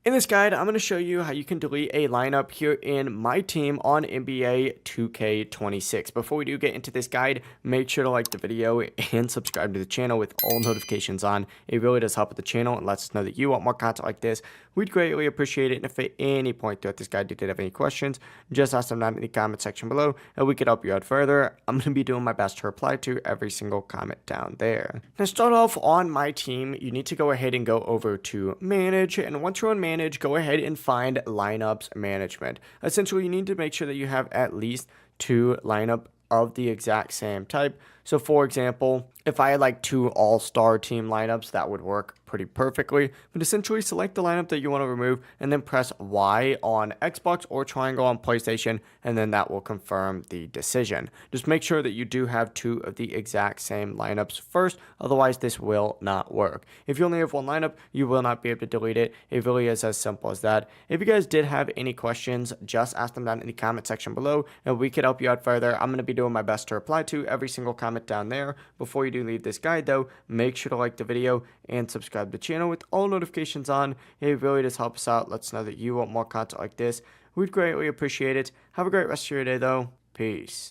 In this guide, I'm going to show you how you can delete a lineup here in myTeam on NBA 2K26. Before we do get into this guide, make sure to like the video and subscribe to the channel with all notifications on. It really does help with the channel and lets us know that you want more content like this. We'd greatly appreciate it. And if at any point throughout this guide you did have any questions, just ask them down in the comment section below and we could help you out further. I'm going to be doing my best to reply to every single comment down there. Now, start off on myTeam, you need to go ahead and go over to manage, and once you're on manage, go ahead and find lineups management. Essentially, you need to make sure that you have at least 2 lineup of the exact same type. So for example, if I had like 2 all-star team lineups, that would work pretty perfectly. But essentially select the lineup that you want to remove and then press Y on Xbox or triangle on PlayStation, and then that will confirm the decision. Just make sure that you do have 2 of the exact same lineups first, otherwise this will not work. If you only have 1 lineup, you will not be able to delete it. It really is as simple as that. If you guys did have any questions, just ask them down in the comment section below and we could help you out further. I'm going to be doing my best to reply to every single comment down there. Before you do leave this guide though, make sure to like the video and subscribe to the channel with all notifications on. It really does help us out. Let us know that you want more content like this. We'd greatly appreciate it. Have a great rest of your day though. Peace.